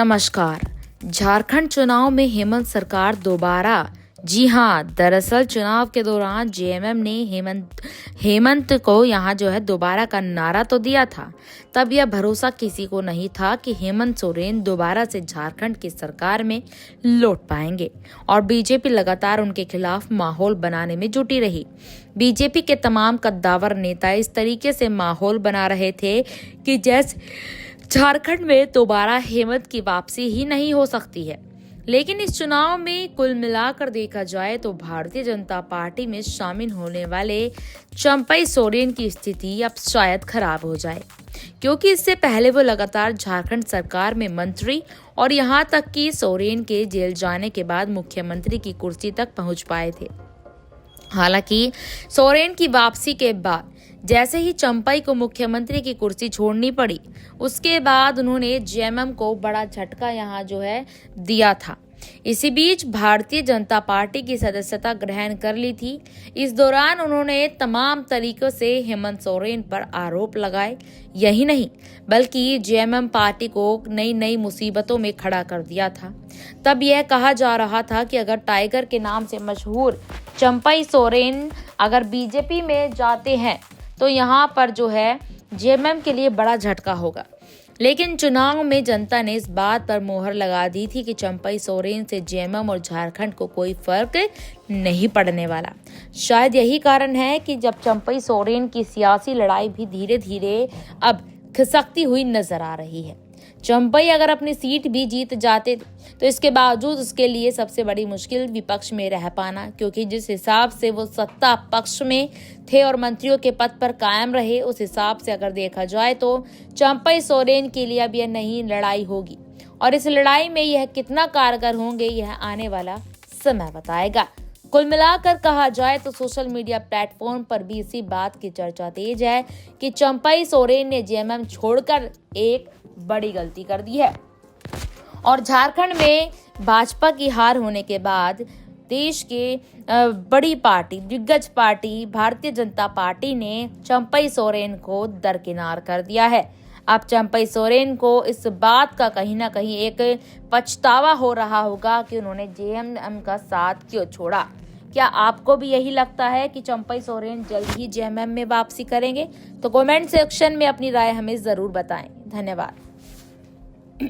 नमस्कार। झारखंड चुनाव में हेमंत सरकार दोबारा। जी हां, दरअसल चुनाव के दौरान जेएमएम ने हेमंत को यहां दोबारा का नारा तो दिया था। तब यह भरोसा किसी को नहीं था कि हेमंत सोरेन दोबारा से झारखंड की सरकार में लौट पाएंगे और बीजेपी लगातार उनके खिलाफ माहौल बनाने में जुटी रही। बीजेपी के तमाम कद्दावर नेता इस तरीके से माहौल बना रहे थे कि जैसे झारखंड में दोबारा हेमंत की वापसी ही नहीं हो सकती है। लेकिन इस चुनाव में कुल मिलाकर देखा जाए तो भारतीय जनता पार्टी में शामिल होने वाले चंपई सोरेन की स्थिति अब शायद खराब हो जाए, क्योंकि इससे पहले वो लगातार झारखंड सरकार में मंत्री और यहां तक कि सोरेन के जेल जाने के बाद मुख्यमंत्री की कुर्सी तक पहुंच पाए थे। हालांकि सोरेन की वापसी के बाद जैसे ही चंपई को मुख्यमंत्री की कुर्सी छोड़नी पड़ी, उसके बाद उन्होंने जेएमएम को बड़ा झटका दिया था। इसी बीच भारतीय जनता पार्टी की सदस्यता ग्रहण कर ली थी। इस दौरान उन्होंने तमाम तरीकों से हेमंत सोरेन पर आरोप लगाए। यही नहीं, बल्कि जेएमएम पार्टी को नई नई मुसीबतों में खड़ा कर दिया था। तब यह कहा जा रहा था कि अगर टाइगर के नाम से मशहूर चंपई सोरेन अगर बीजेपी में जाते हैं तो यहाँ पर जेएमएम के लिए बड़ा झटका होगा। लेकिन चुनाव में जनता ने इस बात पर मोहर लगा दी थी कि चंपई सोरेन से जेएमएम और झारखंड को कोई फर्क नहीं पड़ने वाला। शायद यही कारण है कि जब चंपई सोरेन की सियासी लड़ाई भी धीरे धीरे अब खिसकती हुई नजर आ रही है। चंपई अगर अपनी सीट भी जीत जाते तो इसके बावजूद उसके लिए सबसे बड़ी मुश्किल विपक्ष में रह पाना, क्योंकि जिस हिसाब से वो सत्ता पक्ष में थे और मंत्रियों के पद पर कायम रहे, उस हिसाब से अगर देखा जाए तो चंपई सोरेन के लिए अब यह नई लड़ाई होगी और इस लड़ाई में यह कितना कारगर होंगे यह आने वाला समय बताएगा। कुल मिलाकर कहा जाए तो सोशल मीडिया प्लेटफॉर्म पर भी इसी बात की चर्चा तेज है कि चंपई सोरेन ने जेएमएम छोड़कर एक बड़ी गलती कर दी है और झारखंड में भाजपा की हार होने के बाद देश के बड़ी पार्टी, दिग्गज पार्टी भारतीय जनता पार्टी ने चंपई सोरेन को दरकिनार कर दिया है। अब चंपई सोरेन को इस बात का कहीं ना कहीं एक पछतावा हो रहा होगा कि उन्होंने जेएमएम का साथ क्यों छोड़ा। क्या आपको भी यही लगता है कि चंपई सोरेन जल्द ही जेएमएम में वापसी करेंगे? तो कमेंट सेक्शन में अपनी राय हमें जरूर बताएं। धन्यवाद।